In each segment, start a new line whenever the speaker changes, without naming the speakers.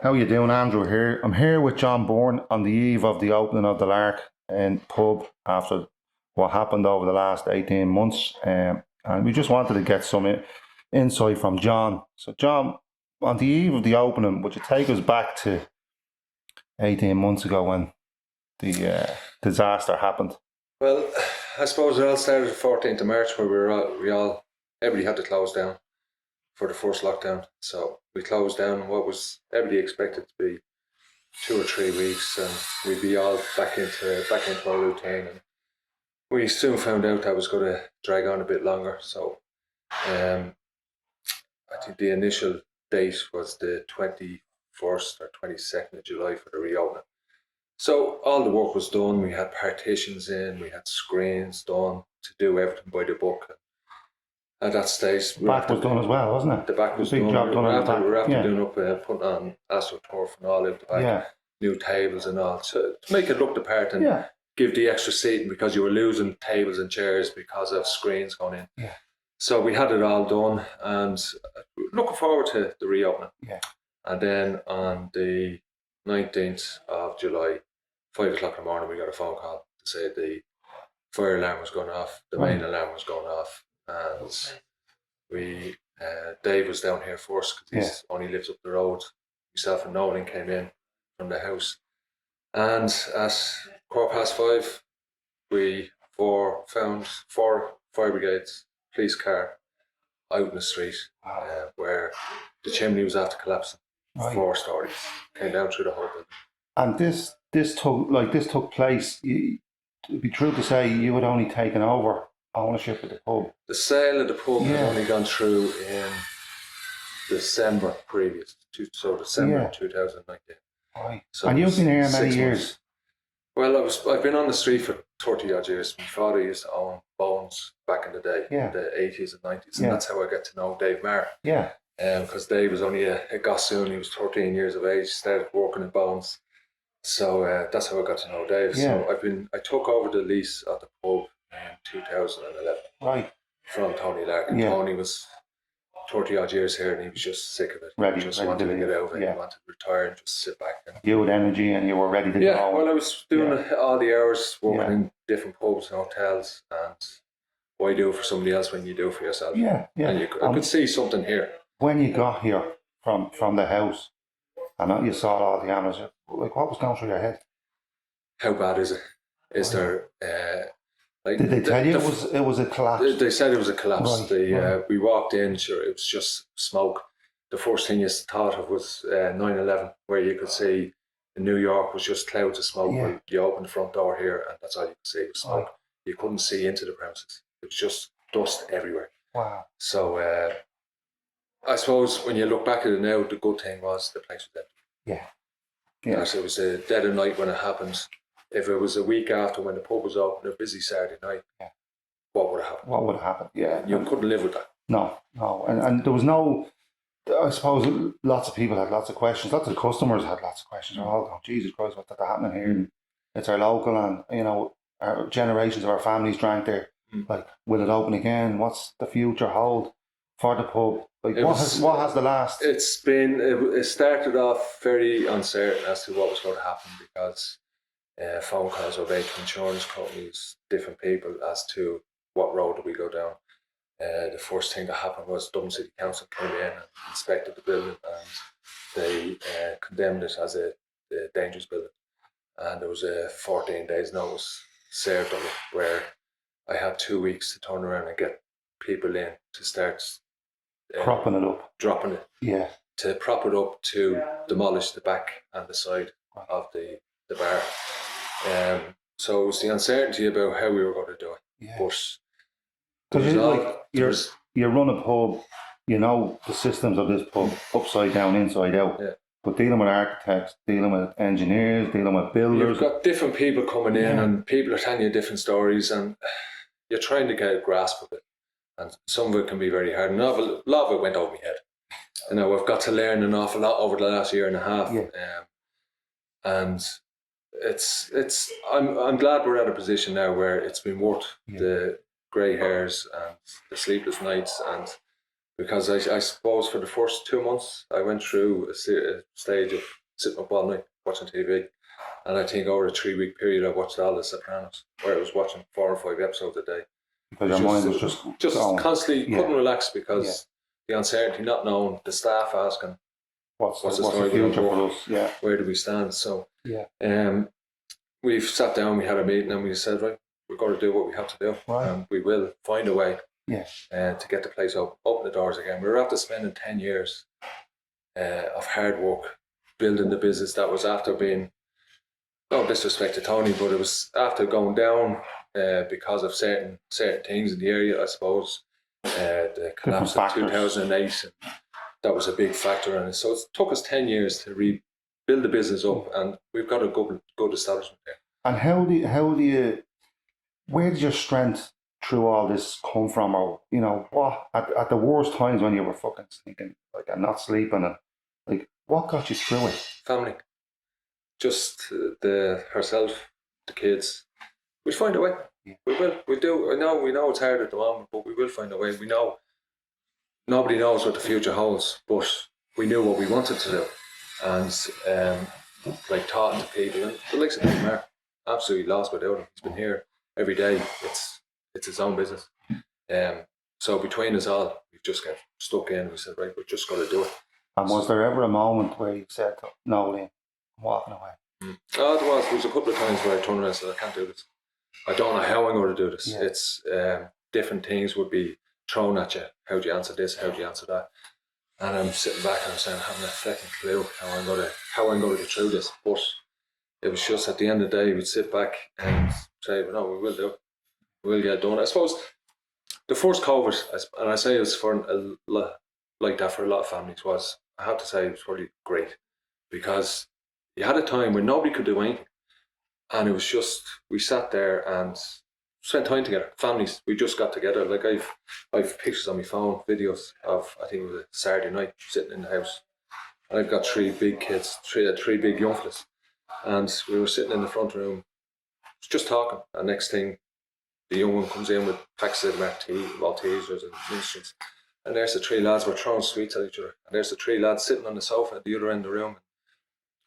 How you doing, Andrew? Here, I'm here with John Bourne on the eve of the opening of the Lark Inn pub after what happened over the last 18 months, and we just wanted to get some insight from John. So, John, on the eve of the opening, would you take us back to 18 months ago when the disaster happened?
Well, I suppose it all started the 14th of March where everybody had to close down for the first lockdown. So we closed down what was everybody expected to be 2 or 3 weeks, and we'd be all back into our routine. And we soon found out that was going to drag on a bit longer. So I think the initial date was the 21st or 22nd of July for the reopening. So all the work was done. We had partitions in, we had screens done to do everything by the book. At that stage,
the back was done as well, wasn't it?
The back was
big
done.
Job done on the back.
We were after doing up, putting on astroturf and all out the back, new tables and all, to make it look the part and give the extra seating, because you were losing tables and chairs because of screens going in.
Yeah.
So we had it all done, and looking forward to the reopening.
Yeah.
And then on the 19th of July, 5 o'clock in the morning, we got a phone call to say the fire alarm was going off, the main alarm was going off, and we Dave was down here first because he only lives up the road. Myself and Nolan came in from the house, and at 5:15, we found 4 fire brigades, police car out in the street where the chimney was after collapsing. 4 stories came down through the whole building.
And this took place. It'd be true to say you had only taken over ownership of the pub.
The sale of the pub had only gone through in December previous, so December 2019.
Right.
So
and you've been here many
6
years.
months. Well, I've been on the street for 30 odd years. My father used to own Bones back in the day, in the 80s and 90s, and that's how I got to know Dave Marr.
Yeah.
Because Dave was only a gossoon. He was 13 years of age, started working in Bones. So that's how I got to know Dave.
Yeah.
So I took over the lease at the pub in 2011.
Right.
From Tony Lark. And Tony was 30 odd years here, and he was just sick of it.
Ready,
he just wanted to get out of it.
Yeah.
He wanted to retire and just sit back. And
you had energy and you were ready to go.
Yeah, well, I was doing all the hours working in different pubs and hotels, and why do it for somebody else when you do it for yourself?
Yeah, yeah.
And I could see something here.
When you got here from the house, and you saw all the animals, like, what was going through your head?
How bad is it? Is there...
Did they tell you it was a collapse?
They said it was a collapse.
Right.
We walked in, sure, it was just smoke. The first thing you thought of was 9/11, where you could see in New York was just clouds of smoke.
Yeah.
You opened the front door here, and that's all you could see was smoke.
Right.
You couldn't see into the premises. It was just dust everywhere.
Wow.
So I suppose when you look back at it now, the good thing was the place was dead.
Yeah.
Because it was dead of night when it happened. If it was a week after when the pub was open, a busy Saturday night, what would have happened?
What would have happened? Yeah.
You couldn't live with that.
No. And there was no, I suppose lots of people had lots of questions. Lots of customers had lots of questions. They're all going, Jesus Christ, what's happening here? And it's our local, and, our generations of our families drank there. Like, will it open again? What's the future hold for the pub? Like, what has the last...
It started off very uncertain as to what was going to happen, because phone calls were made to insurance companies, different people, as to what road do we go down. The first thing that happened was Dublin City Council came in and inspected the building, and they condemned it as a dangerous building. And there was a 14 days notice served on it, where I had 2 weeks to turn around and get people in to start
propping it up,
dropping it, to prop it up, to demolish the back and the side of the bar. So it was the uncertainty about how we were going to do it.
Yeah.
But
you run a pub, the systems of this pub, upside down, inside out.
Yeah.
But dealing with architects, dealing with engineers, dealing with builders.
You've got different people coming in, and people are telling you different stories, and you're trying to get a grasp of it. And some of it can be very hard. And a lot of it went over my head. I've got to learn an awful lot over the last year and a half.
Yeah.
And I'm glad we're at a position now where it's been worth the grey hairs and the sleepless nights and because I suppose for the first 2 months I went through a stage of sitting up all night watching TV, and I think over a 3-week period I watched all the Sopranos, where I was watching 4 or 5 episodes a day.
Because your mind was just going.
Constantly couldn't relax because the uncertainty, not knowing, the staff asking, what's the story
future for us? Yeah.
Where do we stand? So we've sat down, we had a meeting, and we said, right, we're going to do what we have to do, and we will find a way to get the place open the doors again. We were after spending 10 years of hard work building the business that was after being, no disrespect to Tony, but it was after going down because of certain things in the area, I suppose. The collapse of 2008, and that was a big factor in it. So it took us 10 years to rebuild the business up, and we've got a good establishment there. And
how do you, where did your strength through all this come from? Or, you know, what at the worst times when you were fucking thinking, like, and not sleeping, and like, what got you through it?
Family. Just herself, the kids. We'll find a way. Yeah. We will. We do. We know it's hard at the moment, but we will find a way. We know nobody knows what the future holds, but we knew what we wanted to do, and like talking to people, and the likes of Mark, absolutely lost without him. He's been here every day. It's his own business. So between us all, we've just got stuck in. We said, right, we're just going to do it.
And was there ever a moment where you said, no, Liam, I'm walking away?
Oh, there was a couple of times where I turned around and said, I can't do this. I don't know how I'm going to do this. Yeah. It's different things would be thrown at you. How do you answer this? How do you answer that? And I'm sitting back and I'm saying, I haven't a fucking clue how I'm going to get through this. But it was just at the end of the day, we'd sit back and say, well, no, we will do it. We'll get it done. I suppose the first COVID, and I say it was like that for a lot of families, was, I have to say, it was probably great, because you had a time when nobody could do anything, and it was just, we sat there and spent time together. Families, we just got together. Like I've pictures on my phone, videos of, I think it was a Saturday night, sitting in the house, and I've got 3 big kids, three big young fellas, and we were sitting in the front room, just talking. And next thing, the young one comes in with packs of Maltesers and instruments, and there's the 3 lads, were throwing sweets at each other, and there's the 3 lads sitting on the sofa at the other end of the room.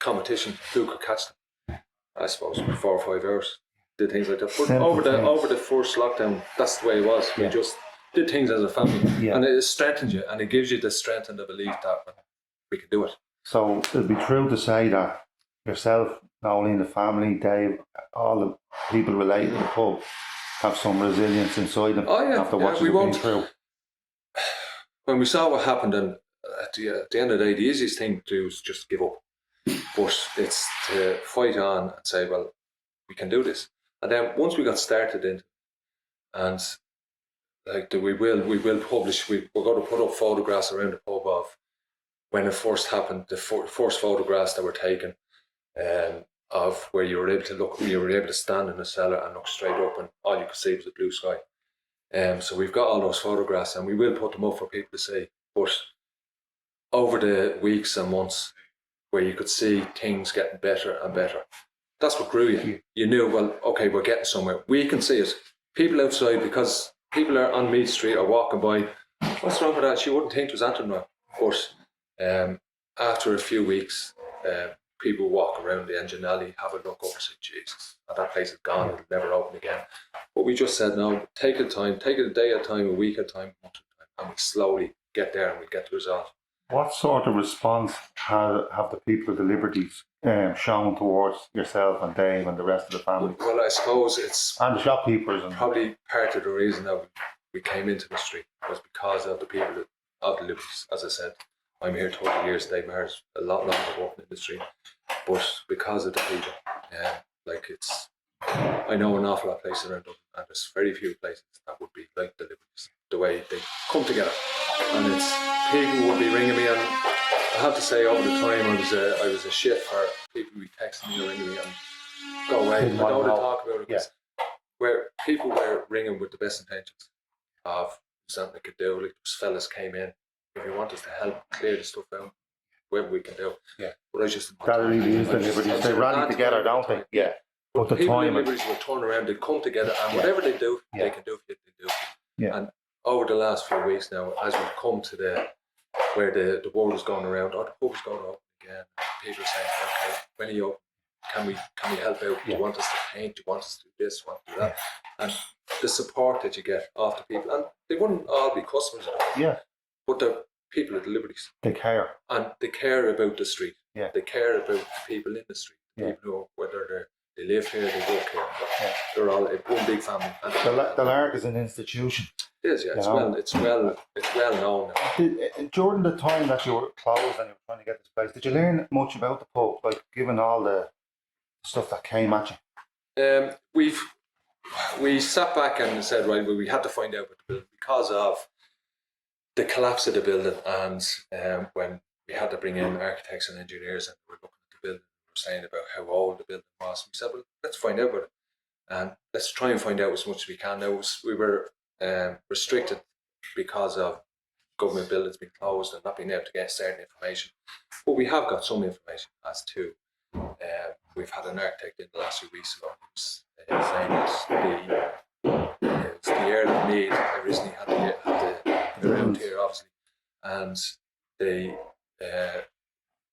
Competition, who could catch them? I suppose 4 or 5 hours, did things like that. But over the first lockdown, that's the way it was. We just did things as a family, and it strengthens you, and it gives you the strength and the belief that we can do it.
So it'd be true to say that yourself, Nolan, the family, Dave, all the people related to the pub have some resilience inside them after watching it being through.
When we saw what happened, and at the end of the day, the easiest thing to do is just give up. But it's to fight on and say, well, we can do this. And then once we got started in, and like we will publish, we're going to put up photographs around the pub of when it first happened, the first photographs that were taken, of where you were able to look, you were able to stand in the cellar and look straight up, and all you could see was the blue sky. So we've got all those photographs, and we will put them up for people to see. But over the weeks and months, where you could see things getting better and better, that's what grew you. You knew, well, okay, we're getting somewhere. We can see it. People outside, because people are on Meath Street or walking by, what's wrong with that? She wouldn't think there's anything wrong. But after a few weeks, people walk around the engine alley, have a look up and say, Jesus, that place is gone, it'll never open again. But we just said, no, take it a day at a time, a week at a time, a month at a time, and we slowly get there and we get the result.
What sort of response have the people of the Liberties shown towards yourself and Dave and the rest of the family?
Well, I suppose it's...
And the shopkeepers. And
probably part of the reason that we came into the street was because of the people of the Liberties. As I said, I'm here 20 years, Dave Maher's a lot longer working in the street. But because of the people, like it's... I know an awful lot of places around Dublin, and there's very few places that would be like the Liberties, the way they come together. And it's, people would be ringing me, and I have to say, over the time, I was a shit for people who texting me or ringing me and go away. I don't want to talk about it, because where people were ringing with the best intentions of something they could do. Like those fellas came in, if you want us to help clear the stuff out, whatever we can do. Yeah. But I just
that really is the Liberties. They rally together, don't they? Yeah. But the
people
time
in Liberties will turn around, they come together, and whatever they do, they can do it. They do.
Yeah.
And over the last few weeks now, as we've come to where the word is going around, the pub is going to open again. People are saying, okay, when are you open? Can we help out? Do you want us to paint? Do you want us to do this? Want to do that? And the support that you get off the people, and they wouldn't all be customers, but they're people at the Liberties.
They care.
And they care about the street.
Yeah.
They care about the people in the street. People who, whether they live here, they work here. They're all one big family. And
the Lark is an institution.
It is, yeah. It's well known.
During the time that you were closed and you were trying to get this place, did you learn much about the pub, like given all the stuff that came at you?
We sat back and said, right, well, we had to find out about the building because of the collapse of the building, and when we had to bring in architects and engineers and we were looking at the building, we were saying about how old the building was. We said, well, let's find out about it, and let's try and find out as much as we can. Now, we were restricted because of government buildings being closed and not being able to get certain information, but we have got some information as to we've had an architect in the last few weeks ago who's saying that it's the Earl of Meath originally had the around here, obviously, and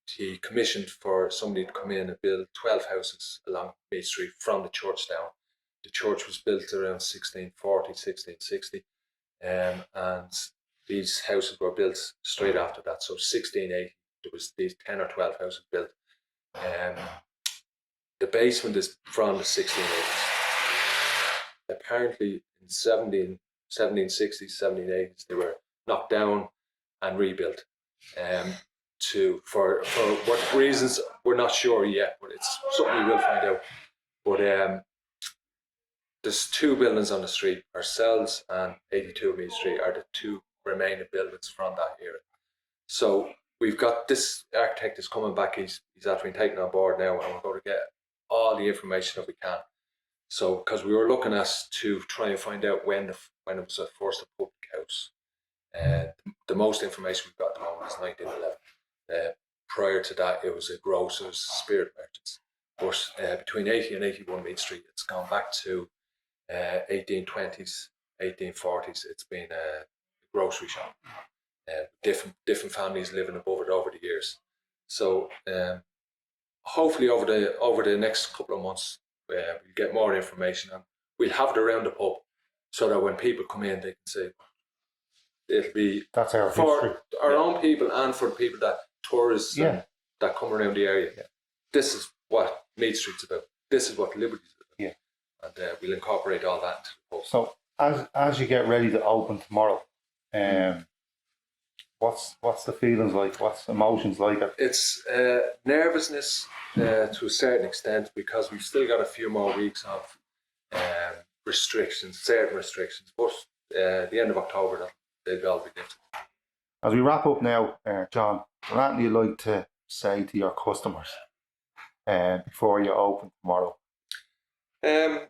he commissioned for somebody to come in and build 12 houses along Meath Street from the church down. The church was built around 1640, 1660, and these houses were built straight after that. So 1680, there was these 10 or 12 houses built. The basement is from the 1680s. Apparently in 1760s, 1780s, they were knocked down and rebuilt. For what reasons, we're not sure yet, but it's something we will find out. But there's two buildings on the street. Ourselves and 82 Meath Street are the two remaining buildings from that era. So we've got this architect is coming back. He's actually been taken on board now, and we're going to get all the information that we can. So, because we were looking at to try and find out when it was first a public house. The most information we've got at the moment is 1911. Prior to that, it was a grocer's, spirit merchants. But between 80 and 81 Meath Street, it's gone back to 1820s, 1840s. It's been a grocery shop. Different families living above it over the years. So hopefully over the next couple of months we'll get more information, and we'll have it around the pub so that when people come in they can say it'll be
that's our
for
history.
Our own people and for the people that tourists that come around the area. This is what Meath Street's about. This is what Liberties is about. And we'll incorporate all that into the pub.
So as you get ready to open tomorrow, what's the feelings like? What's emotions like?
It's nervousness to a certain extent, because we've still got a few more weeks of certain restrictions. But the end of October, they'll all be lifted.
As we wrap up now, John, what would you like to say to your customers before you open tomorrow?
I'm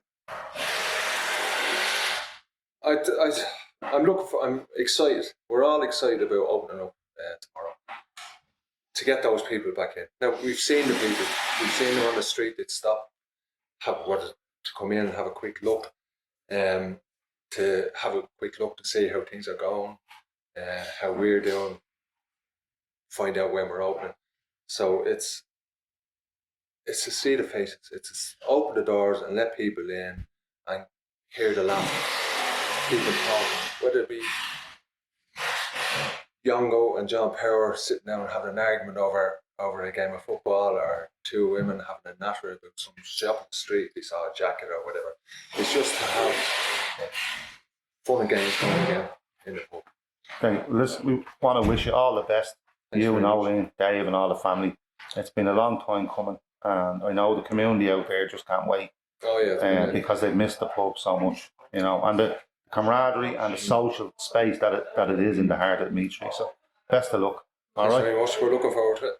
excited. We're all excited about opening up tomorrow to get those people back in. Now, we've seen the people. We've seen them on the street. They'd stop, to come in and have a quick look, to see how things are going, how we're doing, find out when we're opening. So it's to see the faces. It's to open the doors and let people in and hear the laughter, people talking, whether it be Yongo and John Power sitting down and having an argument over a game of football, or two women having a natter about some shop on the street they saw a jacket or whatever. It's just to have fun and games going again in the pub.
Okay, listen, we want to wish you all the best. You and Olin, Dave and all the family. It's been a long time coming, and I know the community out there just can't wait.
Oh yeah,
because they've missed the pub so much, and the camaraderie and the social space that it is in the heart of Meath Street. So best of luck. All right.
Thanks very much. We're looking forward to it.